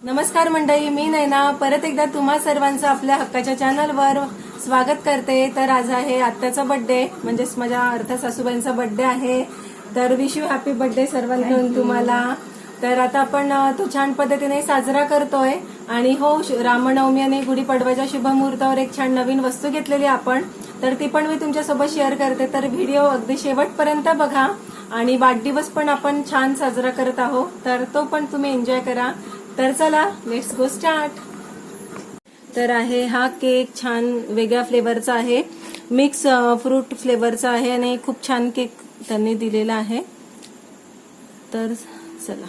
नमस्कार मंडळी, मी नैना परत एकदा तुम्हा सर्वांचं आपल्या हक्काच्या चॅनलवर स्वागत करते. तर आज आहे आत्याचा बर्थडे, म्हणजेच माझ्या अर्थ सासूबाईंचा बर्थडे आहे. तर विश यू हॅपी बर्थडे सर्वांकडून तुम्हाला. तर आता आपण तो छान पद्धतीने साजरा करतोय. आणि हो, रामनवमी आणि गुढीपाडव्याच्या शुभमुहूर्तावर एक छान नवीन वस्तू घेतलेली आपण, तर ती पण मी तुमच्यासोबत शेअर करते. तर व्हिडिओ अगदी शेवटपर्यंत बघा. आणि वाढदिवस पण आपण छान साजरा करत आहोत, तर तो पण तुम्ही एन्जॉय करा. तर चला, लेट्स गो स्टार्ट. तर आहे हा केक छान वेगळ्या फ्लेवरचा आहे, मिक्स फ्रूट फ्लेवरचा आहे आणि खूप छान केक त्यांनी दिलेला आहे. तर चला.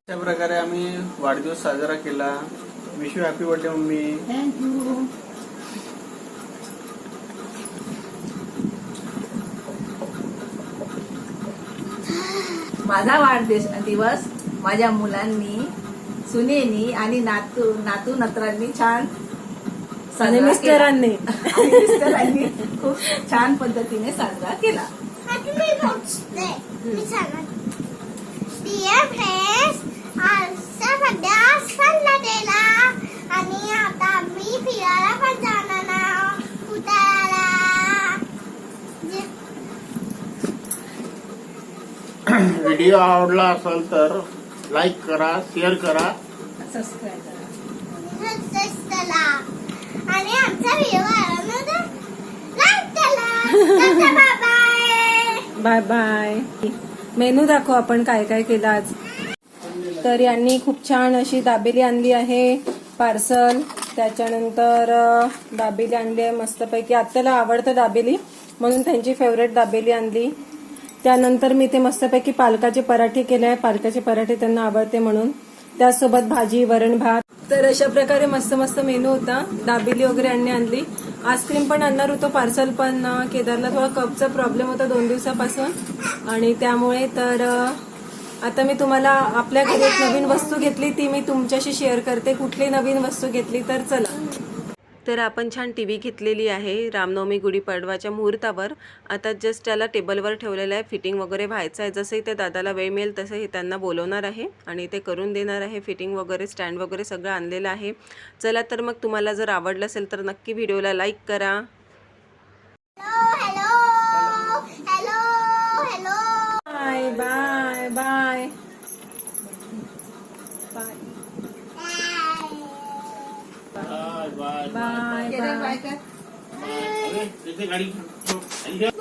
अशा प्रकारे आम्ही वाढदिवस साजरा केला. Wish you happy birthday mummy. Thank you. माझा वाढदिवस माझ्या मुलांनी, सुनेनी आणि नातू नत्रांनी छान आणि मिस्टरांनी खूप छान पद्धतीने साजरा केला. आणि आता मी फिरायला पण जाणार उतारा. व्हिडिओ आवडला असेल तर लाईक करा, शेअर करा, सबस्क्राईब करा आणि आमचा व्हिडिओ आवडला तर लाईक करा. Bye bye. मेनू दाखव आपण काय काय केलं आज. तर यांनी खूप छान अशी दाबेली आणली आहे पार्सल. त्याच्यानंतर दाबेली आणली आहे मस्तपैकी. आत्याला आवडतं दाबेली म्हणून त्यांची फेवरेट दाबेली आणली. त्यानंतर मी ते मस्तपैकी पालकाचे पराठे केले आहे. पालकाचे पराठे त्यांना आवडते म्हणून. त्यासोबत भाजी, वरण भात. तर अशा प्रकारे मस्त मस्त मेनू होता. दाबेली वगैरे आणली. आईस्क्रीम पण आणणार होतो पार्सल, पण केदारला थोडा कपचा प्रॉब्लेम होता 2 दिवसापासून आणि त्यामुळे तर आता मी तुम्हाला आपल्या घरी एक नवीन वस्तू घेतली, ती मी तुमच्याशी शेअर करते. कुठली नवीन वस्तू घेतली तर चला. तर आपण छान टीव्ही घेतलेली आहे रामनवमी गुढीपाडवाच्या मुहूर्तावर. आता जस्ट त्याला टेबलवर ठेवलेलं आहे, फिटिंग वगैरे व्हायचं आहे. जसंही त्या दादाला वेळ मिळेल तसंही त्यांना बोलवणार आहे आणि ते करून देणार आहे. फिटिंग वगैरे स्टँड वगैरे सगळं आणलेलं आहे. चला तर मग तुम्हाला जर आवडलं असेल तर नक्की व्हिडिओला लाईक करा. Hello hello hello. Bye bye bye bye bye Kedar bye. Bye कर. गाडी